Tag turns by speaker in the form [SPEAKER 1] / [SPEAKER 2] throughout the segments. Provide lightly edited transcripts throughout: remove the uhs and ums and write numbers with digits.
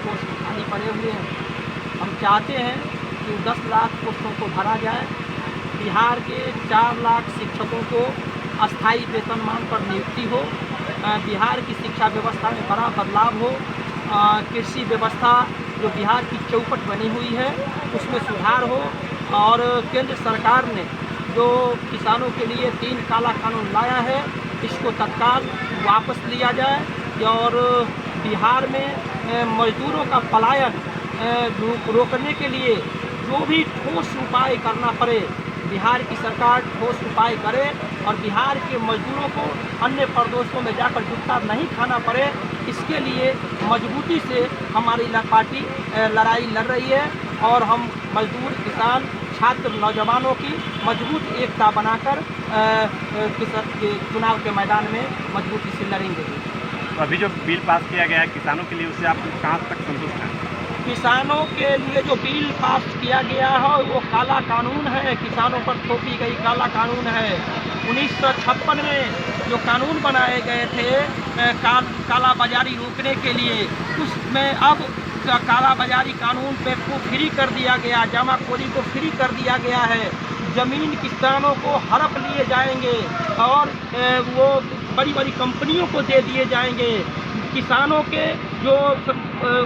[SPEAKER 1] Post खाली पड़े हुए हैं। हम चाहते हैं कि 10 लाख पोस्टों को भरा जाए। बिहार के 4 लाख शिक्षकों को अस्थायी वेतनमान पर नियुक्ति हो। बिहार की शिक्षा व्यवस्था में बड़ा बदलाव हो। कृषि व्यवस्था जो बिहार की चौपट बनी हुई है उसमें सुधार हो। और केंद्र सरकार ने जो किसानों के लिए 3 काला कानून लाया है इसको तत्काल वापस लिया जाए। और बिहार में मजदूरों का पलायन रोकने के लिए जो भी ठोस उपाय करना पड़े बिहार की सरकार ठोस उपाय करे और बिहार के मजदूरों को अन्य प्रदेशों में जाकर जुट्टा नहीं खाना पड़े। इसके लिए मजबूती से हमारी पार्टी लड़ाई लड़ रही है और हम मजदूर, किसान, छात्र, नौजवानों की मजबूत एकता बनाकर चुनाव के मैदान में मजबूती से लड़ेंगे।
[SPEAKER 2] तो अभी जो बिल पास किया गया है किसानों के लिए, उससे आप कहाँ तक संतुष्ट हैं?
[SPEAKER 1] किसानों के लिए जो बिल पास किया गया है वो काला कानून है, किसानों पर थोपी गई काला कानून है। 1956 में जो कानून बनाए गए थे काला बाजारी रोकने के लिए, उसमें अब काला बाजारी कानून पे को फ्री कर दिया गया, जमाखोरी को फ्री कर दिया गया है। ज़मीन किसानों को हड़प लिए जाएंगे और वो बड़ी बड़ी कंपनियों को दे दिए जाएंगे। किसानों के जो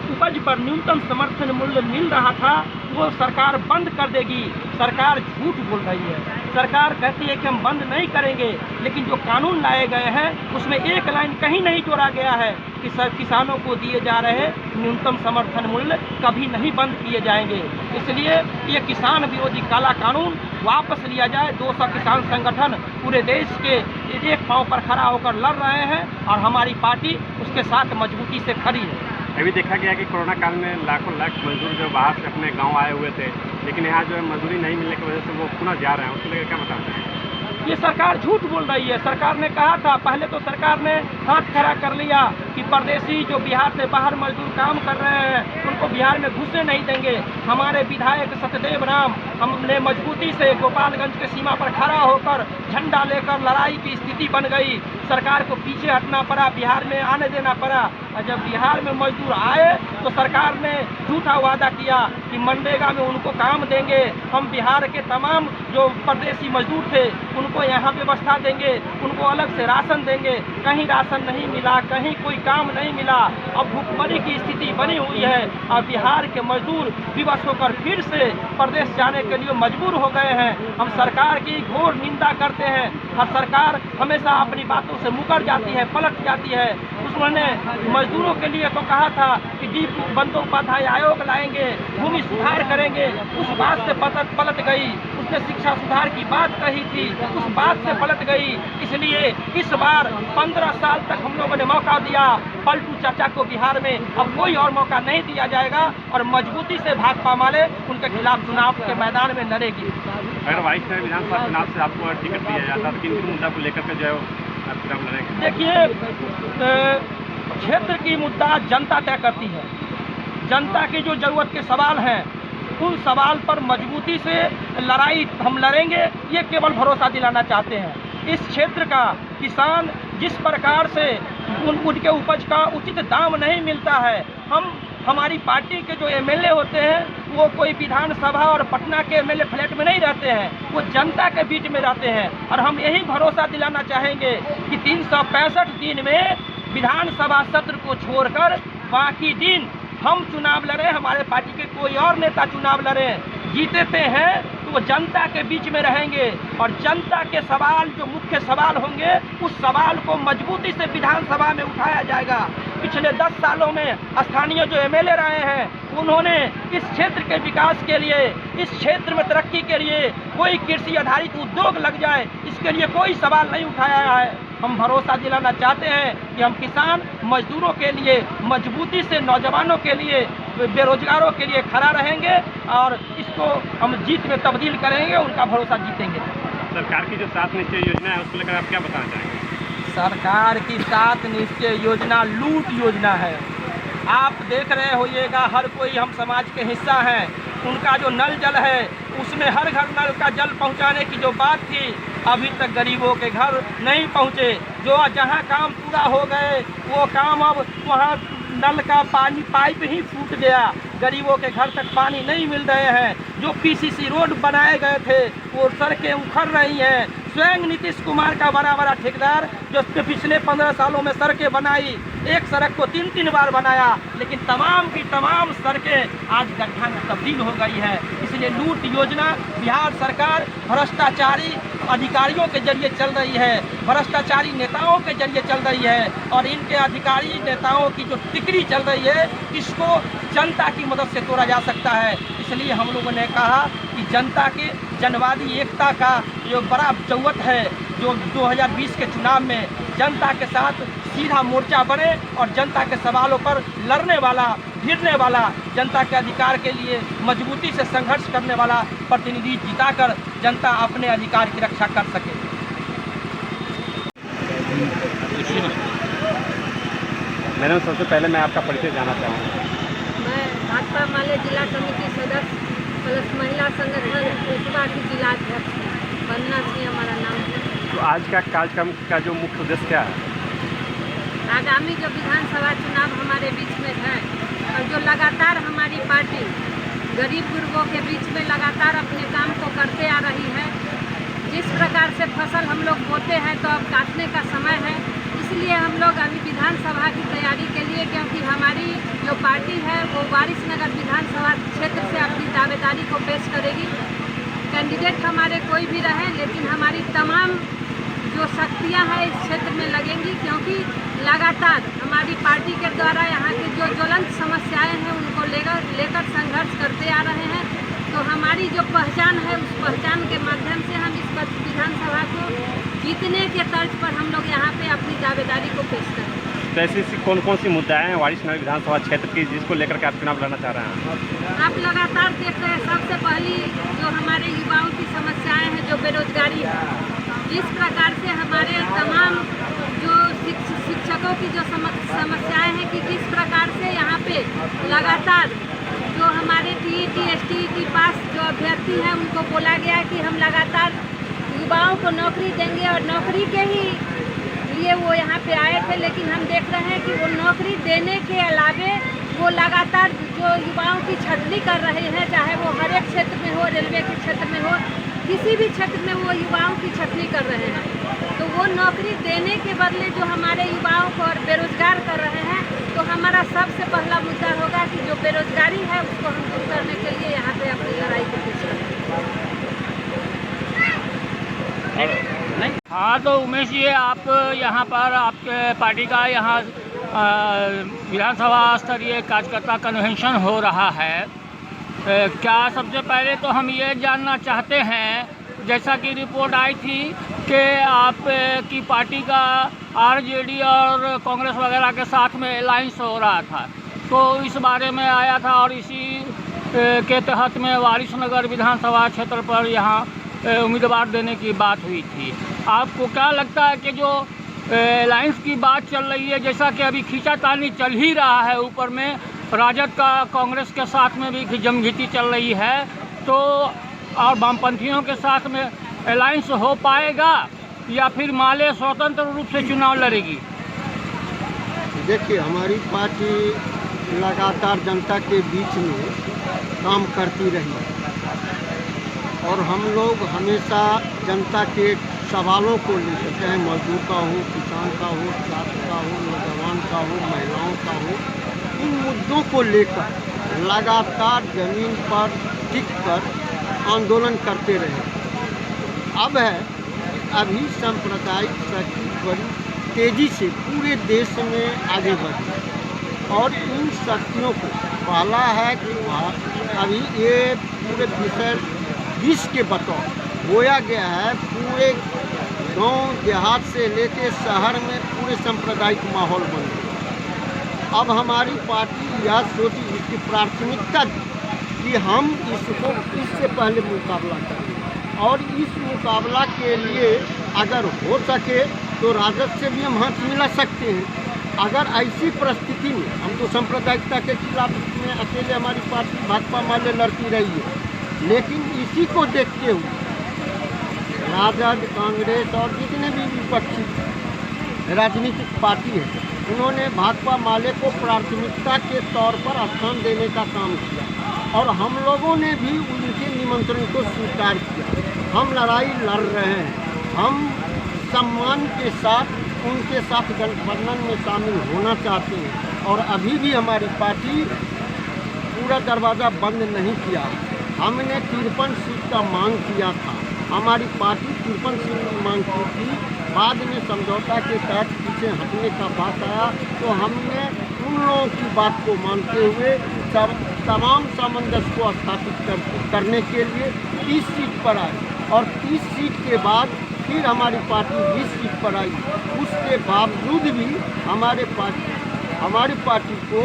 [SPEAKER 1] उपज पर न्यूनतम समर्थन मूल्य मिल रहा था वो सरकार बंद कर देगी। सरकार झूठ बोल रही है। सरकार कहती है कि हम बंद नहीं करेंगे, लेकिन जो कानून लाए गए हैं उसमें एक लाइन कहीं नहीं जोड़ा गया है कि किसानों को दिए जा रहे न्यूनतम समर्थन मूल्य कभी नहीं बंद किए जाएंगे। इसलिए ये किसान विरोधी काला कानून वापस लिया जाए। 200 किसान संगठन पूरे देश के एक पांव पर खड़ा होकर लड़ रहे हैं और हमारी पार्टी उसके साथ मजबूती से खड़ी है।
[SPEAKER 2] अभी देखा गया कि कोरोना काल में लाखों लाख मजदूर जो बाहर से अपने गांव आए हुए थे, लेकिन यहाँ जो है मजदूरी नहीं मिलने की वजह से वो पुनः जा रहे हैं, उसके लिए क्या बताते हैं?
[SPEAKER 1] ये सरकार झूठ बोल रही है। सरकार ने कहा था, पहले तो सरकार ने हाथ खड़ा कर लिया कि परदेशी जो बिहार से बाहर मजदूर काम कर रहे हैं उनको बिहार में घुसने नहीं देंगे। हमारे विधायक सत्यदेव राम हमने मजबूती से गोपालगंज के सीमा पर खड़ा होकर झंडा लेकर लड़ाई की स्थिति बन गई। सरकार को पीछे हटना पड़ा, बिहार में आने देना पड़ा। और जब बिहार में मजदूर आए तो सरकार ने झूठा वादा किया कि मनरेगा में उनको काम देंगे, हम बिहार के तमाम जो परदेशी मजदूर थे उनको यहाँ व्यवस्था देंगे, उनको अलग से राशन देंगे। कहीं राशन नहीं मिला, कहीं कोई काम नहीं मिला। अब भूखमरी की स्थिति बनी हुई है और बिहार के मजदूर विवश होकर फिर से प्रदेश जाने के लिए मजबूर हो गए हैं। हम सरकार की घोर निंदा करते हैं। हर सरकार हमेशा अपनी बातों से मुकर जाती है, पलट जाती है। उसने मजदूरों के लिए तो कहा था कि डी बंदोपाध्याय आयोग लाएंगे, भूमि सुधार करेंगे, उस बात से पलट गई। उसने शिक्षा सुधार की बात कही थी, उस बात से पलट गई। इसलिए इस बार 15 साल तक हम लोगों ने मौका दिया पलटू चाचा को बिहार में, अब कोई और मौका नहीं दिया जाएगा और मजबूती से भाकपा माले उनके खिलाफ चुनाव के मैदान में लड़ेगी।
[SPEAKER 2] अगर वाइस विधानसभा चुनाव से आपको टिकट दिया जाता तो किन मुद्दा को लेकर के जो है चुनाव लड़ेंगे?
[SPEAKER 1] देखिए, क्षेत्र की मुद्दा जनता तय करती है। जनता की जो जरूरत के सवाल हैं उन सवाल पर मजबूती से लड़ाई हम लड़ेंगे। ये केवल भरोसा दिलाना चाहते हैं। इस क्षेत्र का किसान जिस प्रकार से उनके उपज का उचित दाम नहीं मिलता है, हमारी पार्टी के जो एमएलए होते हैं वो कोई विधानसभा और पटना के एमएलए फ्लैट में नहीं रहते हैं, वो जनता के बीच में रहते हैं। और हम यही भरोसा दिलाना चाहेंगे कि 365 दिन में विधानसभा सत्र को छोड़कर बाकी दिन हम चुनाव लड़े, हमारे पार्टी के कोई और नेता चुनाव लड़े, जीतते हैं तो वो जनता के बीच में रहेंगे और जनता के सवाल जो मुख्य सवाल होंगे उस सवाल को मजबूती से विधानसभा में उठाया जाएगा। पिछले 10 सालों में स्थानीय जो एमएलए रहे हैं उन्होंने इस क्षेत्र के विकास के लिए, इस क्षेत्र में तरक्की के लिए कोई कृषि आधारित उद्योग लग जाए इसके लिए कोई सवाल नहीं उठाया है। हम भरोसा दिलाना चाहते हैं कि हम किसान मजदूरों के लिए मजबूती से, नौजवानों के लिए, बेरोजगारों के लिए खड़ा रहेंगे और इसको हम जीत में तब्दील करेंगे, उनका भरोसा जीतेंगे।
[SPEAKER 2] सरकार की जो 7 निश्चय योजना है उसको लेकर आप क्या बताना चाहेंगे?
[SPEAKER 1] सरकार की 7 निश्चय योजना लूट योजना है। आप देख रहे होइएगा, हर कोई हम समाज के हिस्सा हैं, उनका जो नल जल है उसमें हर घर नल का जल पहुंचाने की जो बात थी अभी तक गरीबों के घर नहीं पहुंचे। जो जहां काम पूरा हो गए वो काम अब वहां नल का पानी पाइप ही फूट गया, गरीबों के घर तक पानी नहीं मिल रहे हैं। जो पीसीसी रोड बनाए गए थे वो सड़कें उखड़ रही हैं। स्वयं नीतीश कुमार का बड़ा बड़ा ठेकेदार जो पिछले 15 सालों में सड़कें बनाई, एक सड़क को 3-3 बार बनाया, लेकिन तमाम की तमाम सड़कें आज गड्ढा में तब्दील हो गई है। इसलिए लूट योजना बिहार सरकार भ्रष्टाचारी अधिकारियों के जरिए चल रही है, भ्रष्टाचारी नेताओं के जरिए चल रही है, और इनके अधिकारी नेताओं की जो टिकरी चल रही है इसको जनता की मदद से तोड़ा जा सकता है। इसलिए हम लोगों ने कहा कि जनता के जनवादी एकता का जो बड़ा जरूरत है, जो 2020 के चुनाव में जनता के साथ सीधा मोर्चा बने और जनता के सवालों पर लड़ने वाला, भिड़ने वाला, जनता के अधिकार के लिए मजबूती से संघर्ष करने वाला प्रतिनिधि जिताकर जनता अपने अधिकार की रक्षा कर सके।
[SPEAKER 2] मैडम, सबसे पहले मैं आपका परिचय जानना चाहूँगा।
[SPEAKER 3] मैं भाजपा माले जिला कमेटी सदस्य प्लस महिला संगठन कोटवा की जिला अध्यक्ष बनना चाहिए हमारा नाम है।
[SPEAKER 2] तो आज का कार्यक्रम का जो मुख्य उद्देश्य क्या है?
[SPEAKER 3] आगामी जो विधानसभा चुनाव हमारे बीच में है और जो लगातार हमारी पार्टी गरीब गुरबों के बीच में लगातार अपने काम को करते आ रही है। जिस प्रकार से फसल हम लोग बोते हैं तो अब काटने का समय है, इसलिए हम लोग अभी विधानसभा की तैयारी के लिए, क्योंकि हमारी जो पार्टी है वो वारिसनगर विधानसभा क्षेत्र से अपनी दावेदारी को पेश करेगी। कैंडिडेट हमारे कोई भी रहे, लेकिन हमारी तमाम जो शक्तियां हैं इस क्षेत्र में लगेंगी, क्योंकि लगातार हमारी पार्टी के द्वारा यहाँ की जो ज्वलंत समस्याएं हैं उनको लेकर संघर्ष करते आ रहे हैं। तो हमारी जो पहचान है उस पहचान के माध्यम से हम इस विधानसभा को जीतने के तर्ज पर हम लोग यहाँ पे अपनी दावेदारी को पेश करें।
[SPEAKER 2] तो ऐसी कौन कौन सी मुद्दाएं हैं वारिसनगर विधानसभा क्षेत्र की जिसको लेकर के आप चुनाव लड़ना चाह रहे हैं?
[SPEAKER 3] आप लगातार देख रहे हैं, सबसे पहली जो हमारे युवाओं की समस्याएं हैं, जो बेरोजगारी है, जिस प्रकार से हमारे तमाम जो शिक्षकों की जो समस्याएं हैं कि किस प्रकार से यहाँ पे लगातार जो हमारे टीईटी एसटीईटी पास जो अभ्यर्थी हैं उनको बोला गया कि हम लगातार युवाओं को नौकरी देंगे, और नौकरी के ही लिए वो यहाँ पे आए थे। लेकिन हम देख रहे हैं कि वो नौकरी देने के अलावे वो लगातार जो युवाओं की छटनी कर रहे हैं, चाहे वो हर एक क्षेत्र में हो, रेलवे के क्षेत्र में हो, किसी भी क्षेत्र में वो युवाओं की छटनी कर रहे हैं। तो वो नौकरी देने के बदले जो हमारे युवाओं को बेरोजगार कर रहे हैं, तो हमारा सबसे पहला मुद्दा होगा कि जो बेरोजगारी है उसको हम दूर करने के लिए यहाँ पे अपनी लड़ाई को पेश करें।
[SPEAKER 4] हाँ, तो उमेश जी, आप यहाँ पर आपके पार्टी का यहाँ विधानसभा स्तरीय कार्यकर्ता कन्वेंशन हो रहा है। क्या सबसे पहले तो हम ये जानना चाहते हैं, जैसा कि रिपोर्ट आई थी कि आप की पार्टी का आरजेडी और कांग्रेस वगैरह के साथ में अलायंस हो रहा था, तो इस बारे में आया था और इसी के तहत में वारिसनगर विधानसभा क्षेत्र पर यहाँ उम्मीदवार देने की बात हुई थी। आपको क्या लगता है कि जो अलायंस की बात चल रही है, जैसा कि अभी खींचातानी चल ही रहा है, ऊपर में राजद का कांग्रेस के साथ में भी जमघीटी चल रही है, तो और वामपंथियों के साथ में अलायंस हो पाएगा या फिर माले स्वतंत्र रूप से चुनाव लड़ेगी?
[SPEAKER 5] देखिए, हमारी पार्टी लगातार जनता के बीच में काम करती रही और हम लोग हमेशा जनता के सवालों को लेकर, चाहे मजदूर का हो, किसान का हो, छात्र का हो, नौजवान का हो, महिलाओं का हो, इन मुद्दों को लेकर लगातार जमीन पर टिक कर आंदोलन करते रहे। अब है अभी सांप्रदायिक शक्ति बड़ी तेज़ी से पूरे देश में आगे बढ़ी और इन शक्तियों को पाला है कि अभी ये पूरे विषय विष के बतौर बोया गया है। पूरे गांव देहात से लेके शहर में पूरे सांप्रदायिक माहौल बन गया। अब हमारी पार्टी यह सोची, इसकी प्राथमिकता कि हम इससे पहले मुकाबला करें और इस मुकाबला के लिए अगर हो सके तो राजद से भी हम हाथ मिला सकते हैं। अगर ऐसी परिस्थिति में हम तो सांप्रदायिकता के खिलाफ में अकेले हमारी पार्टी भाजपा माले लड़ती रही है, लेकिन इसी को देखते हुए राजद, कांग्रेस और जितने भी विपक्षी राजनीतिक पार्टी है उन्होंने भाकपा माले को प्राथमिकता के तौर पर स्थान देने का काम किया और हम लोगों ने भी उनके निमंत्रण को स्वीकार किया। हम लड़ाई लड़ रहे हैं, हम सम्मान के साथ उनके साथ गठबंधन में शामिल होना चाहते हैं और अभी भी हमारी पार्टी पूरा दरवाज़ा बंद नहीं किया। हमने 53 सीट का मांग किया था, हमारी पार्टी 53 सीट की मांग की थी। बाद में समझौता के तहत पीछे हटने का बात आया तो हमने उन लोगों की बात को मानते हुए तमाम सामंजस्य को स्थापित करने के लिए 30 सीट पर आए और 30 सीट के बाद फिर हमारी पार्टी 20 सीट पर आई। उसके बावजूद भी हमारी पार्टी को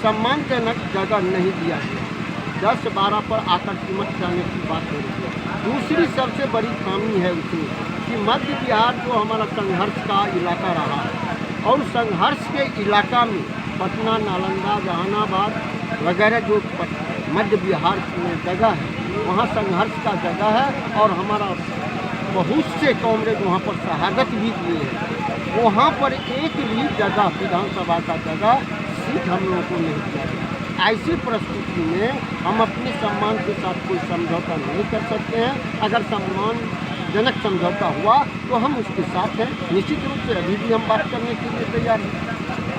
[SPEAKER 5] सम्मानजनक जगह नहीं दिया गया। 10-12 पर आकर कीमत जाने की बात हो रही है। दूसरी सबसे बड़ी खामी है उसमें कि मध्य बिहार जो हमारा संघर्ष का इलाका रहा है और संघर्ष के इलाका में पटना, नालंदा, जहानाबाद वगैरह जो मध्य बिहार में जगह है वहाँ संघर्ष का जगह है और हमारा बहुत से कॉमरेड वहाँ पर शहादत भी किए हैं। वहाँ पर एक भी जगह विधानसभा का जगह सीट हम लोगों को नहीं दिया गया। ऐसी परिस्थिति में हम अपने सम्मान के साथ कोई समझौता नहीं कर सकते हैं। अगर सम्मानजनक समझौता हुआ तो हम उसके साथ हैं। निश्चित रूप से अभी भी हम बात करने के लिए तैयार हैं।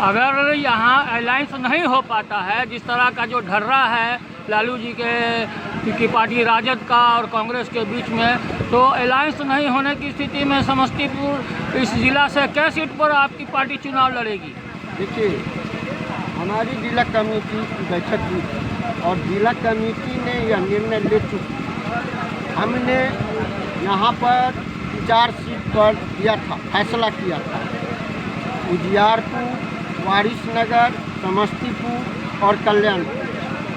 [SPEAKER 4] अगर यहाँ अलायंस नहीं हो पाता है, जिस तरह का जो ढर्रा है लालू जी की पार्टी राजद का और कांग्रेस के बीच में, तो अलायंस नहीं होने की स्थिति में समस्तीपुर इस जिला से क्या सीट पर आपकी पार्टी चुनाव लड़ेगी?
[SPEAKER 5] देखिए, हमारी जिला कमेटी की बैठक हुई थी और जिला कमेटी ने यह निर्णय ले चुकी। हमने यहाँ पर 4 सीट पर दिया था, फैसला किया था। उजियारपुर, वारिसनगर, समस्तीपुर और कल्याणपुर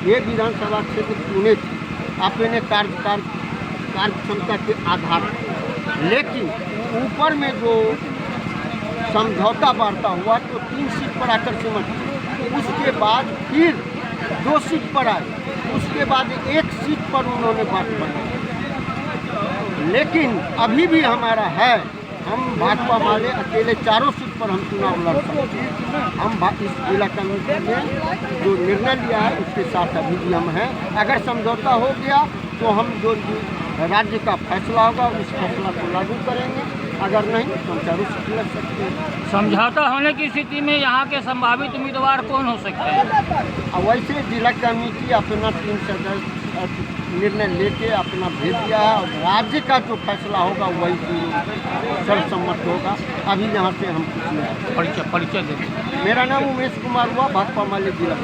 [SPEAKER 5] ये विधानसभा क्षेत्र चुने थे अपने कार्य क्षमता के आधार पर। लेकिन ऊपर में जो समझौता वार्ता हुआ तो 3 सीट पर आकर सिमट गए। उसके बाद फिर 2 सीट पर आए, उसके बाद 1 सीट पर उन्होंने बात बनाई। लेकिन अभी भी हमारा है, हम भाकपा माले अकेले 4 सीट पर हम चुनाव लड़ सकते हैं। हम इस जिला कमेटी ने जो निर्णय लिया है उसके साथ अभी भी हम हैं। अगर समझौता हो गया तो हम जो राज्य का फैसला होगा उस फैसला को लागू करेंगे, अगर नहीं तो हम 4 सीट लड़ सकते हैं।
[SPEAKER 4] समझौता होने की स्थिति में यहाँ के संभावित उम्मीदवार कौन हो सकते हैं?
[SPEAKER 5] वैसे जिला कमेटी अपना 3 सदस्य निर्णय लेके अपना भेज दिया है और राज्य का जो फैसला होगा वही सर्वसम्मत होगा। अभी यहाँ से हम कुछ नहीं।
[SPEAKER 4] परिचय देते हैं।
[SPEAKER 5] मेरा नाम उमेश कुमार हुआ, भाकपा माले जिला।